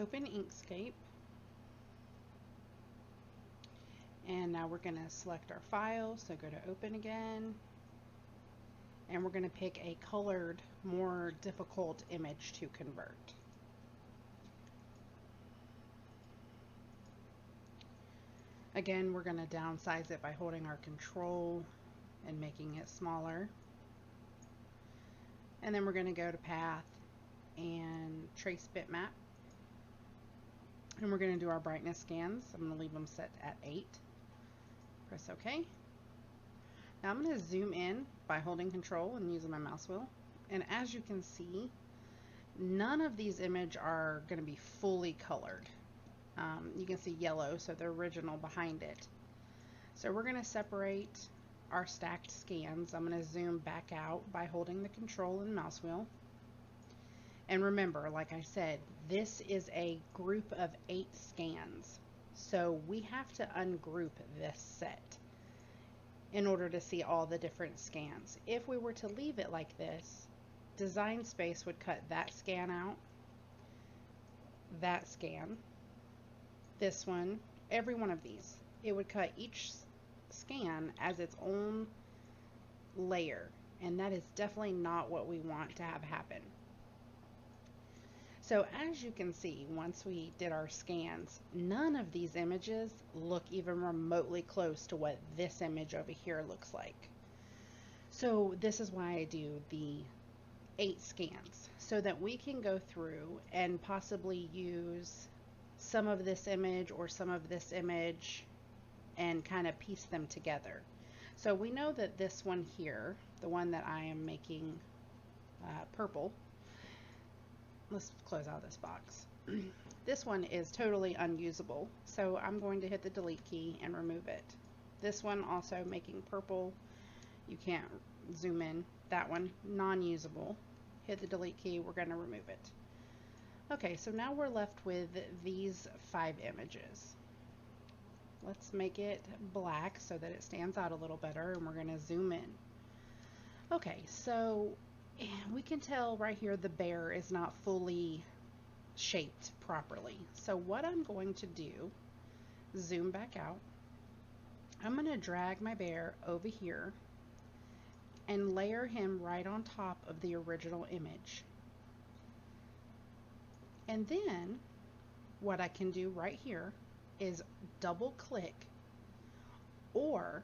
open Inkscape. And now we're going to select our file, so go to open again. And we're going to pick a colored, more difficult image to convert. Again, we're going to downsize it by holding our control and making it smaller. And then we're going to go to path and trace bitmap. And we're going to do our brightness scans. I'm going to leave them set at 8. Press OK. Now I'm going to zoom in by holding control and using my mouse wheel. And as you can see, none of these images are going to be fully colored. You can see yellow, so the original behind it. So we're going to separate our stacked scans. I'm going to zoom back out by holding the control and mouse wheel. And remember, like I said, this is a group of 8 scans. So we have to ungroup this set in order to see all the different scans. If we were to leave it like this, Design Space would cut that scan out, that scan, this one, every one of these. It would cut each scan as its own layer, and that is definitely not what we want to have happen. So as you can see, once we did our scans, none of these images look even remotely close to what this image over here looks like. So this is why I do the 8 scans, so that we can go through and possibly use some of this image or some of this image and kind of piece them together. So we know that this one here, the one that I am making purple, let's close out this box. This one is totally unusable, so I'm going to hit the delete key and remove it. This one also making purple, you can't zoom in. That one, non-usable. Hit the delete key, we're going to remove it. Okay, so now we're left with these 5 images. Let's make it black so that it stands out a little better, and we're going to zoom in. Okay, so we can tell right here the bear is not fully shaped properly. So what I'm going to do, zoom back out, I'm going to drag my bear over here and layer him right on top of the original image. And then what I can do right here is double click or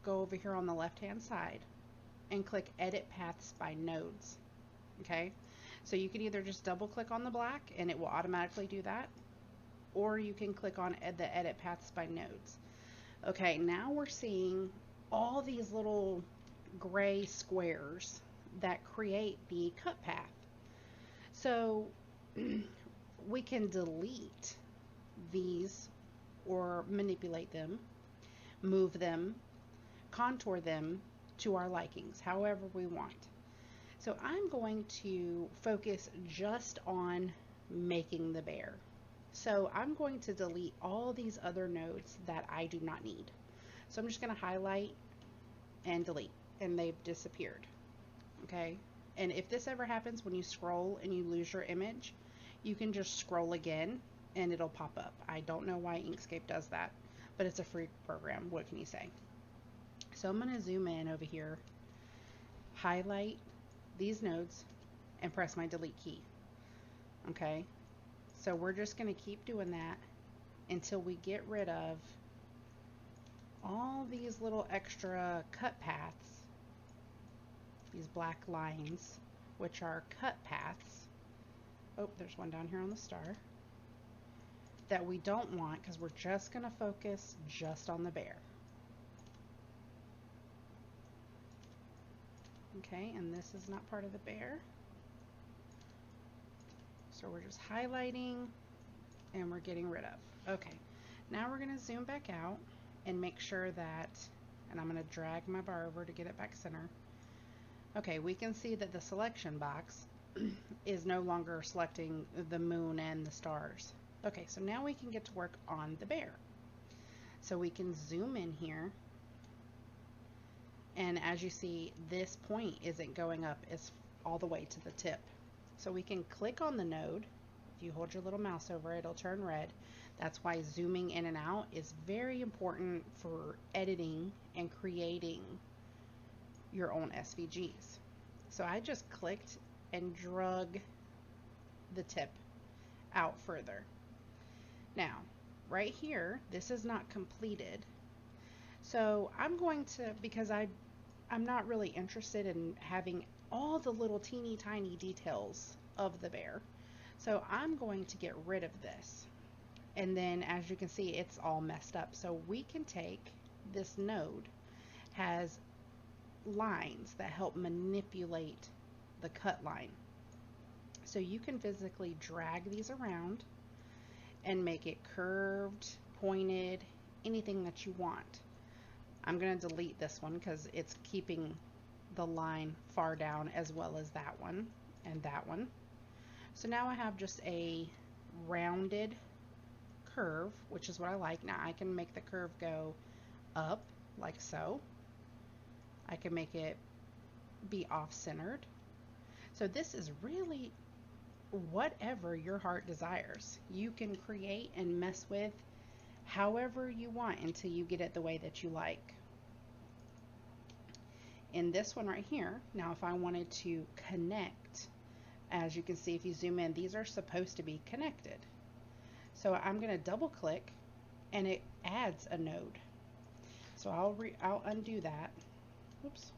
go over here on the left hand side and click edit paths by nodes. Okay, so you can either just double click on the black and it will automatically do that, or you can click on the edit paths by nodes. Okay, now we're seeing all these little gray squares that create the cut path. So we can delete these or manipulate them, move them, contour them to our likings, however we want. So I'm going to focus just on making the bear. So I'm going to delete all these other nodes that I do not need. So I'm just going to highlight and delete, and they've disappeared. Okay, and if this ever happens when you scroll and you lose your image, you can just scroll again and it'll pop up. I don't know why Inkscape does that, but it's a free program. What can you say? So I'm going to zoom in over here, highlight these nodes, and press my delete key. Okay, so we're just going to keep doing that until we get rid of all these little extra cut paths, these black lines, which are cut paths. Oh, there's one down here on the star that we don't want, because we're just going to focus just on the bear. Okay, and this is not part of the bear. So we're just highlighting and we're getting rid of. Okay, now we're going to zoom back out and make sure that, and I'm going to drag my bar over to get it back center. Okay, we can see that the selection box is no longer selecting the moon and the stars. Okay, so now we can get to work on the bear. So we can zoom in here, and as you see, this point isn't going up, it's all the way to the tip. So we can click on the node. If you hold your little mouse over it, it'll turn red. That's why zooming in and out is very important for editing and creating your own SVGs. So I just clicked and drug the tip out further. Now, right here, this is not completed. So I'm going to, because I'm not really interested in having all the little teeny tiny details of the bear. So I'm going to get rid of this. And then as you can see, it's all messed up. So we can take this node, has lines that help manipulate the cut line. So you can physically drag these around and make it curved, pointed, anything that you want. I'm going to delete this one because it's keeping the line far down, as well as that one and that one. So now I have just a rounded curve, which is what I like. Now I can make the curve go up like so. I can make it be off-centered. So this is really whatever your heart desires. You can create and mess with however you want until you get it the way that you like. In this one right here, now if I wanted to connect, as you can see if you zoom in, these are supposed to be connected. So I'm going to double click and it adds a node. So I'll undo that. Oops.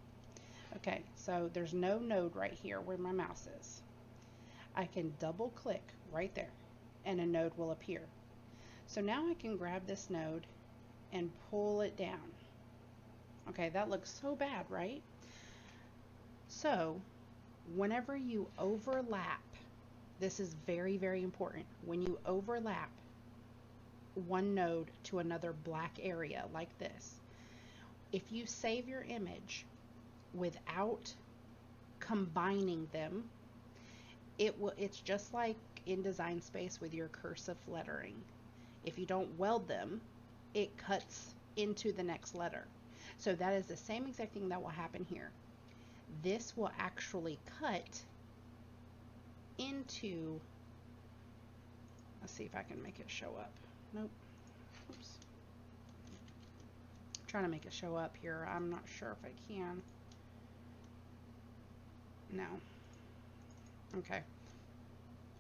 Okay, so there's no node right here where my mouse is. I can double click right there and a node will appear. So now I can grab this node and pull it down. Okay, that looks so bad, right? So whenever you overlap, this is very, very important. When you overlap one node to another black area like this, if you save your image without combining them, it's just like in Design Space with your cursive lettering. If you don't weld them, it cuts into the next letter. So that is the same exact thing that will happen here. This will actually cut into, let's see if I can make it show up. Nope. Oops. I'm trying to make it show up here. I'm not sure if I can. No. Okay.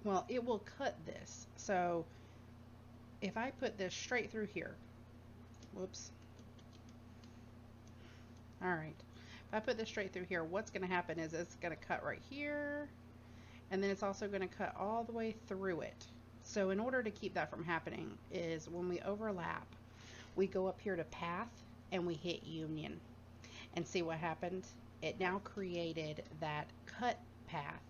Well, it will cut this. So if I put this straight through here, whoops. All right. If I put this straight through here, what's going to happen is it's going to cut right here, and then it's also going to cut all the way through it. So in order to keep that from happening is when we overlap, we go up here to path and we hit union. And see what happened? It now created that cut path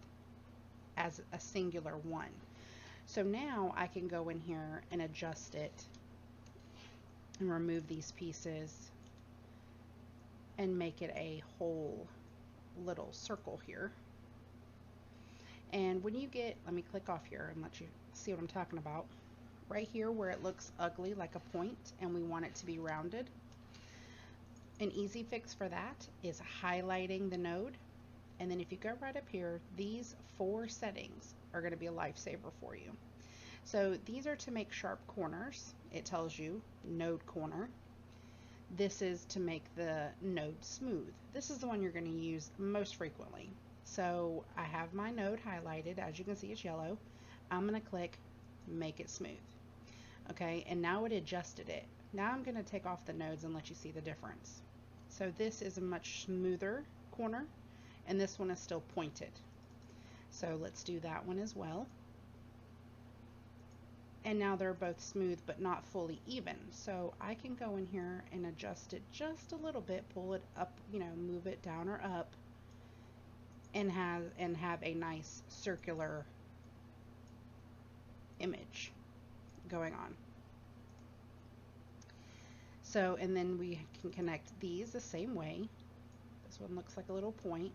as a singular one. So now I can go in here and adjust it and remove these pieces and make it a whole little circle here. And when you get, let me click off here and let you see what I'm talking about. Right here where it looks ugly like a point and we want it to be rounded, an easy fix for that is highlighting the node. And then if you go right up here, these 4 settings are going to be a lifesaver for you. So these are to make sharp corners. It tells you node corner. This is to make the node smooth. This is the one you're going to use most frequently. So I have my node highlighted. As you can see, it's yellow. I'm going to click make it smooth. Okay, and now it adjusted it. Now I'm going to take off the nodes and let you see the difference. So this is a much smoother corner, and this one is still pointed. So let's do that one as well. And now they're both smooth but not fully even. So I can go in here and adjust it just a little bit, pull it up, you know, move it down or up, and have a nice circular image going on. So, and then we can connect these the same way. This one looks like a little point.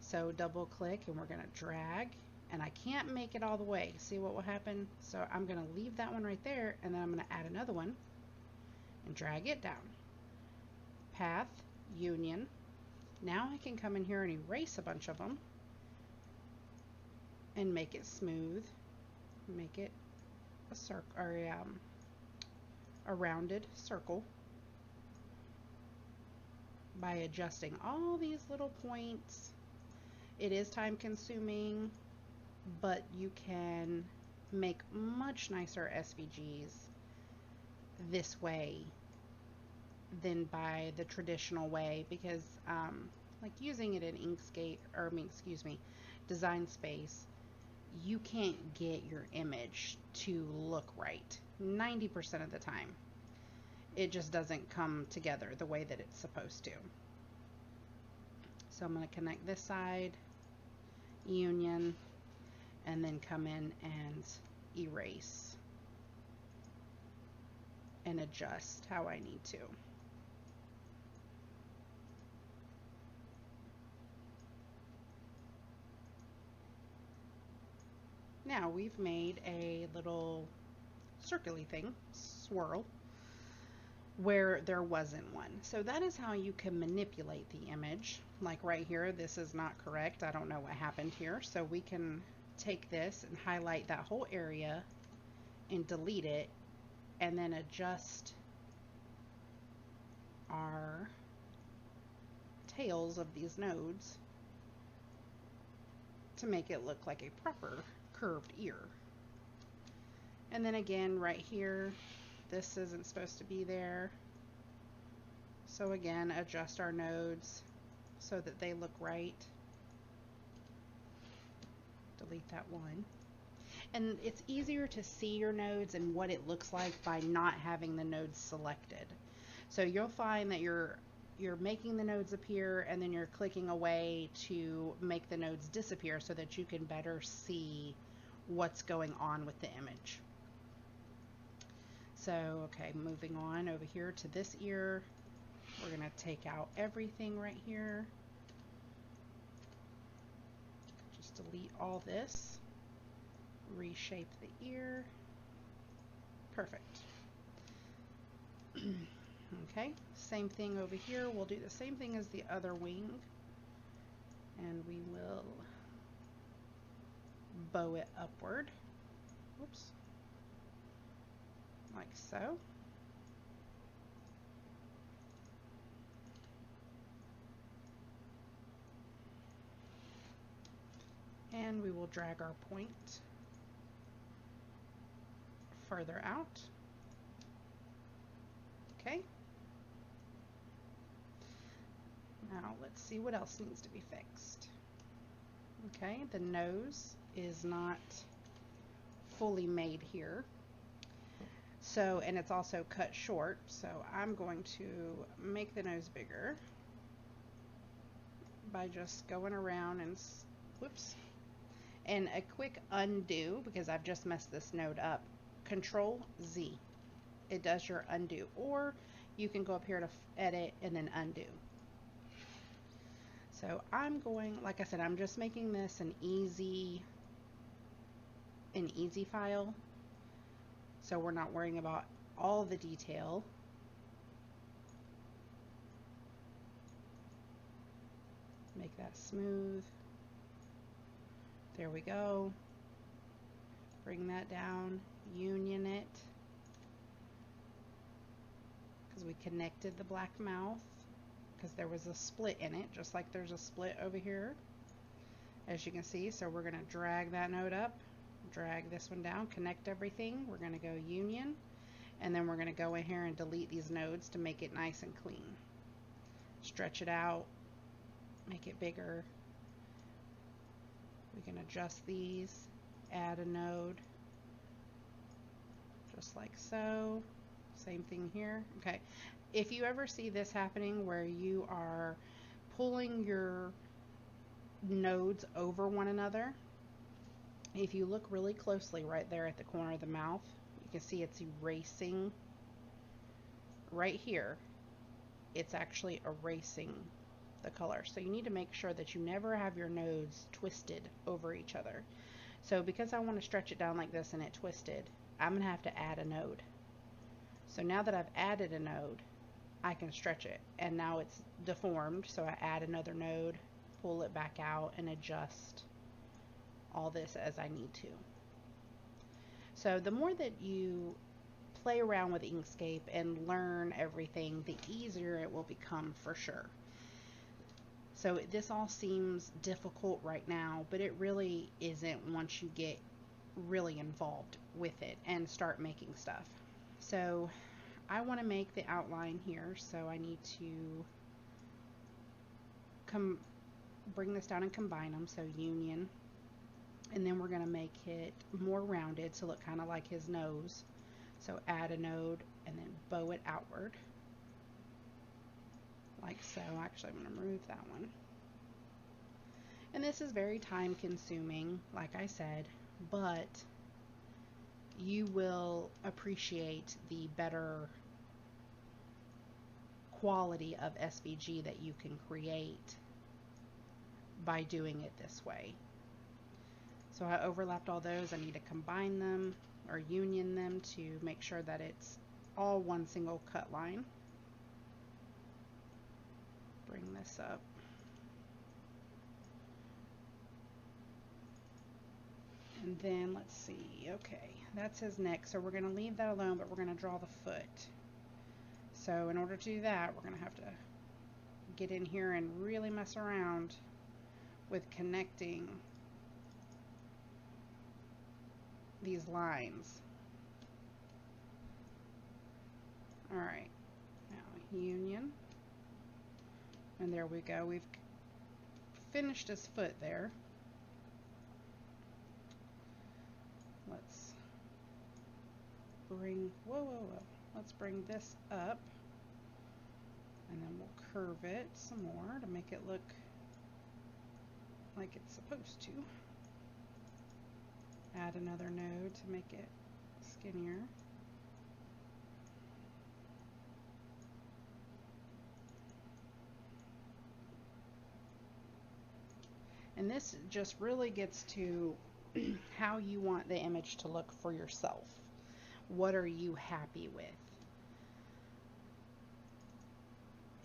So double click and we're going to drag, and I can't make it all the way. See what will happen? So I'm going to leave that one right there, and then I'm going to add another one and drag it down. Path, union. Now I can come in here and erase a bunch of them. and make it smooth. Make it a circle, or a rounded circle, by adjusting all these little points. It is time consuming, but you can make much nicer SVGs this way than by the traditional way, because like using it in Inkscape, or excuse me, Design Space, you can't get your image to look right 90% of the time. It just doesn't come together the way that it's supposed to. So I'm going to connect this side, union, and then come in and erase and adjust how I need to. Now we've made a little circly thing, swirl, where there wasn't one. So that is how you can manipulate the image. Like right here, this is not correct. I don't know what happened here. So we can take this and highlight that whole area and delete it, and then adjust our tails of these nodes to make it look like a proper curved ear. And then again, right here, this isn't supposed to be there. So again, adjust our nodes so that they look right. Delete that one. And it's easier to see your nodes and what it looks like by not having the nodes selected. So you'll find that you're making the nodes appear, and then you're clicking away to make the nodes disappear so that you can better see what's going on with the image. So, okay, moving on over here to this ear, we're going to take out everything right here. Just delete all this. Reshape the ear. Perfect. Okay, same thing over here. We'll do the same thing as the other wing, and we will bow it upward. Whoops. Like so. And we will drag our point further out. Okay. Now let's see what else needs to be fixed. Okay, the nose is not fully made here. So, and it's also cut short, so I'm going to make the nose bigger by just going around and, whoops, and a quick undo, because I've just messed this node up. Control Z. It does your undo, or you can go up here to edit and then undo. So I'm going, like I said, I'm just making this an easy file, so we're not worrying about all the detail. Make that smooth. There we go. Bring that down, union it, because we connected the black mouth, because there was a split in it, just like there's a split over here, as you can see. So we're going to drag that node up, drag this one down, connect everything. We're going to go union, and then we're going to go in here and delete these nodes to make it nice and clean. Stretch it out, make it bigger. We can adjust these, add a node, just like so. Same thing here. Okay, if you ever see this happening where you are pulling your nodes over one another, if you look really closely right there at the corner of the mouth, you can see it's erasing right here. It's actually erasing the color. So you need to make sure that you never have your nodes twisted over each other. So because I want to stretch it down like this and it twisted, I'm going to have to add a node. So now that I've added a node, I can stretch it, and now it's deformed, so I add another node, pull it back out, and adjust all this as I need to. So the more that you play around with Inkscape and learn everything, the easier it will become for sure. So this all seems difficult right now, but it really isn't once you get really involved with it and start making stuff. So I want to make the outline here, so I need to bring this down and combine them, so union, and then we're going to make it more rounded to look kind of like his nose. So add a node and then bow it outward like so. Actually, I'm going to remove that one. And this is very time consuming, like I said, but you will appreciate the better quality of SVG that you can create by doing it this way. So I overlapped all those. I need to combine them or union them to make sure that it's all one single cut line. Bring this up. And then let's see, okay, that's his neck, so we're going to leave that alone, but we're going to draw the foot. So in order to do that, we're going to have to get in here and really mess around with connecting these lines. Alright, now union, and there we go. We've finished his foot there. Let's bring, whoa. Let's bring this up, and then we'll curve it some more to make it look like it's supposed to. Add another node to make it skinnier. And this just really gets to how you want the image to look for yourself. What are you happy with?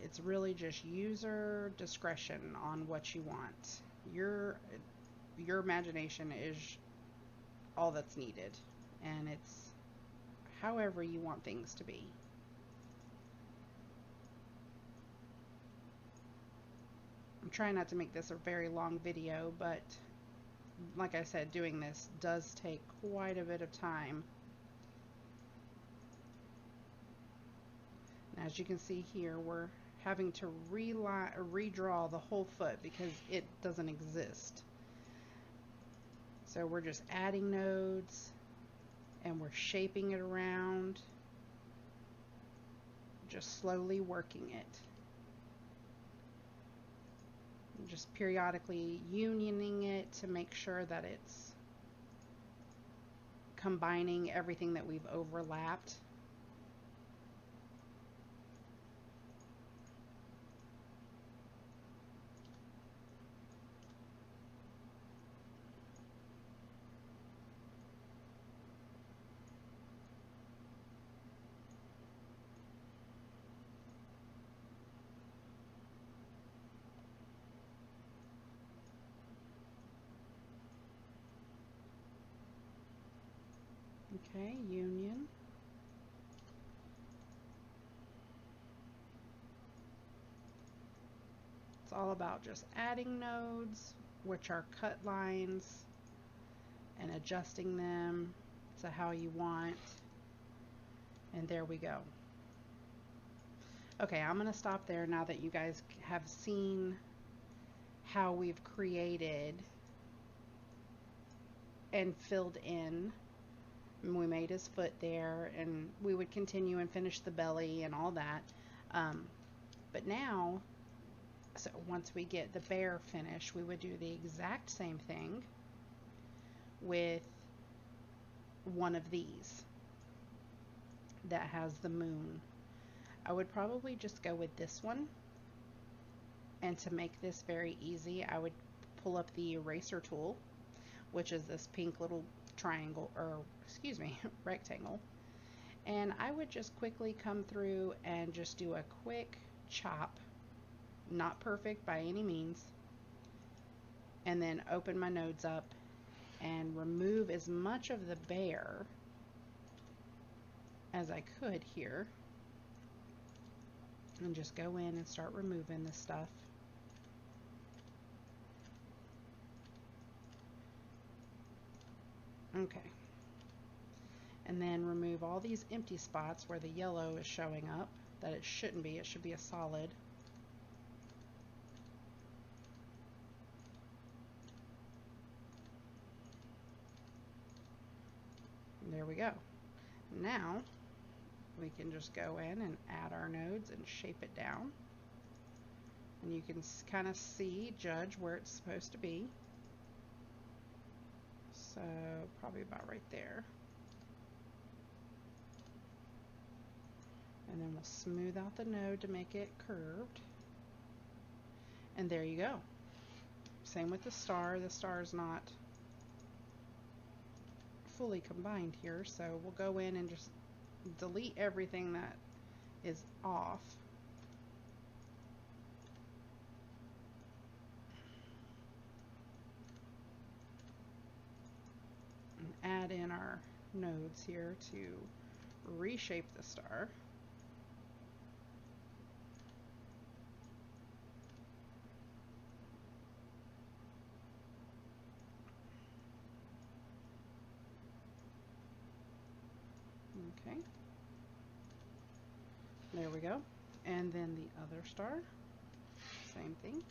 It's really just user discretion on what you want. Your imagination is all that's needed, and it's however you want things to be. I'm trying not to make this a very long video, but like I said, doing this does take quite a bit of time. And as you can see here, we're having to redraw the whole foot because it doesn't exist. So we're just adding nodes and we're shaping it around, just slowly working it. Just periodically unioning it to make sure that it's combining everything that we've overlapped. Okay, union. It's all about just adding nodes, which are cut lines, and adjusting them to how you want. And there we go. Okay, I'm going to stop there now that you guys have seen how we've created and filled in. We made his foot there, and we would continue and finish the belly and all that. But now, so once we get the bear finished, we would do the exact same thing with one of these that has the moon. I would probably just go with this one, and to make this very easy, I would pull up the eraser tool, which is this pink little triangle, or excuse me, rectangle, and I would just quickly come through and just do a quick chop, not perfect by any means, and then open my nodes up and remove as much of the bare as I could here, and just go in and start removing this stuff. Okay. And then remove all these empty spots where the yellow is showing up that it shouldn't be. It should be a solid. And there we go. Now we can just go in and add our nodes and shape it down. And you can kind of see, judge where it's supposed to be. So probably about right there. And then we'll smooth out the node to make it curved. And there you go. Same with the star. The star is not fully combined here, so we'll go in and just delete everything that is off. And add in our nodes here to reshape the star. Okay, there we go. And then the other star, same thing.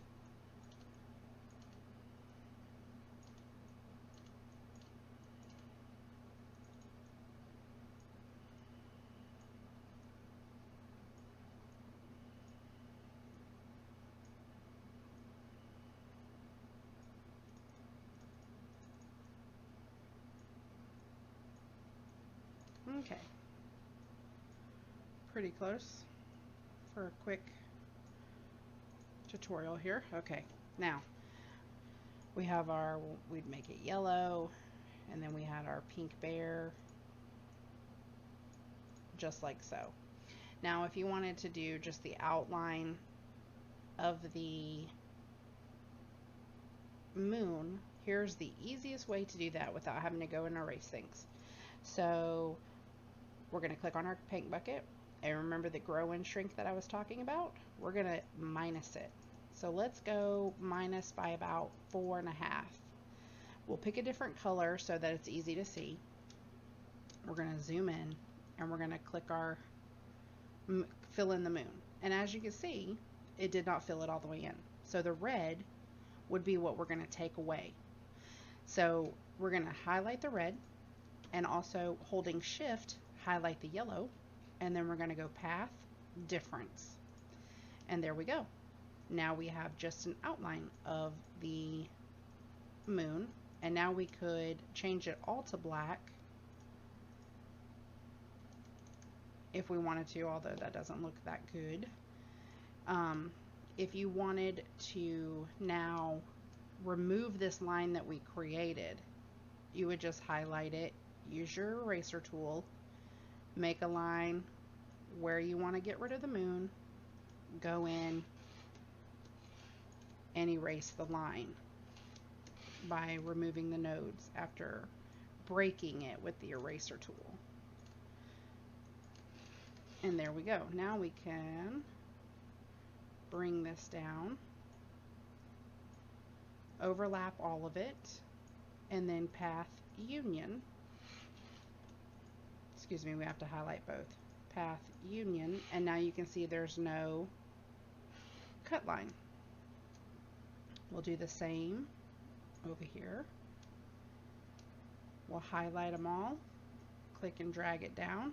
Okay, pretty close for a quick tutorial here. Okay, now we have our, we'd make it yellow, and then we had our pink bear, just like so. Now if you wanted to do just the outline of the moon, here's the easiest way to do that without having to go and erase things. So we're going to click on our paint bucket, and remember the grow and shrink that I was talking about? We're going to minus it. So let's go minus by about 4.5. We'll pick a different color so that it's easy to see. We're going to zoom in, and we're going to click our fill in the moon. And as you can see, it did not fill it all the way in. So the red would be what we're going to take away. So we're going to highlight the red, and also holding shift, highlight the yellow, and then we're going to go path, difference. And there we go. Now we have just an outline of the moon, and now we could change it all to black if we wanted to, although that doesn't look that good. If you wanted to now remove this line that we created, you would just highlight it, use your eraser tool, make a line where you want to get rid of the moon, go in and erase the line by removing the nodes after breaking it with the eraser tool. And there we go. Now we can bring this down, overlap all of it, and then path union. Excuse me, we have to highlight both. Path union, and now you can see there's no cut line. We'll do the same over here. We'll highlight them all, click and drag it down,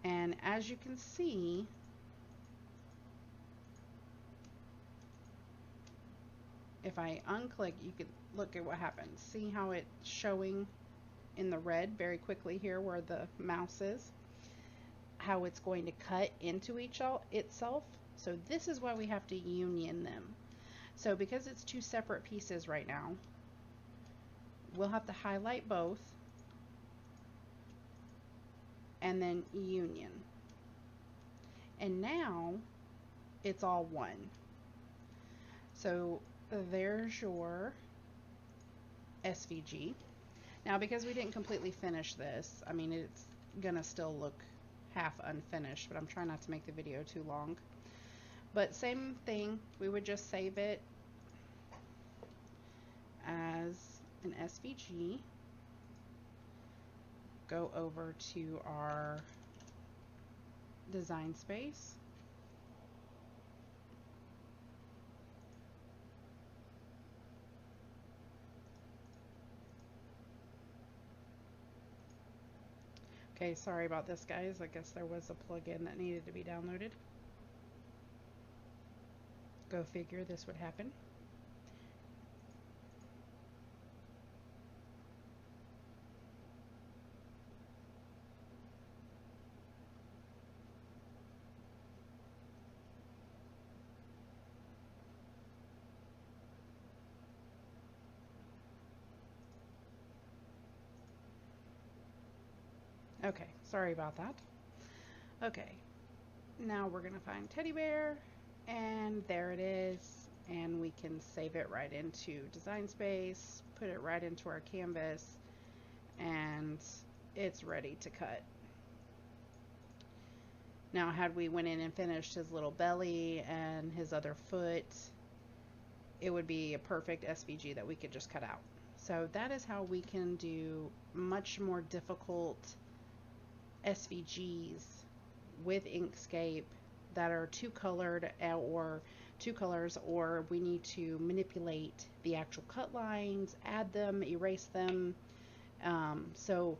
and as you can see, if I unclick, you can look at what happens. See how it's showing in the red very quickly here where the mouse is, how it's going to cut into itself. So this is why we have to union them. So because it's two separate pieces right now, we'll have to highlight both and then union. And now it's all one. So there's your SVG. Now, because we didn't completely finish this, I mean, it's gonna still look half unfinished, but I'm trying not to make the video too long. But same thing, we would just save it as an SVG, go over to our design space, okay, sorry about this, guys. I guess there was a plugin that needed to be downloaded. Go figure this would happen. Okay, sorry about that. Okay, now we're gonna find teddy bear, and there it is, and we can save it right into design space, put it right into our canvas, and it's ready to cut. Now, had we went in and finished his little belly and his other foot, it would be a perfect SVG that we could just cut out. So that is how we can do much more difficult SVGs with Inkscape that are two colored or two colors, or we need to manipulate the actual cut lines, add them, erase them. So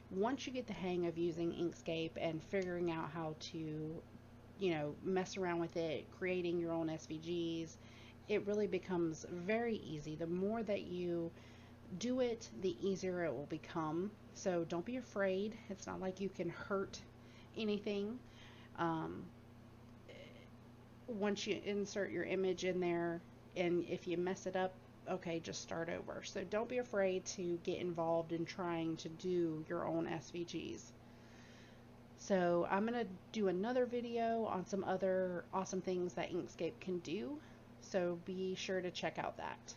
once you get the hang of using Inkscape and figuring out how to, you know, mess around with it, creating your own SVGs, it really becomes very easy. The more that you do it, the easier it will become. So don't be afraid. It's not like you can hurt anything. Once you insert your image in there, and if you mess it up, okay, just start over. So don't be afraid to get involved in trying to do your own SVGs. So I'm going to do another video on some other awesome things that Inkscape can do. So be sure to check out that.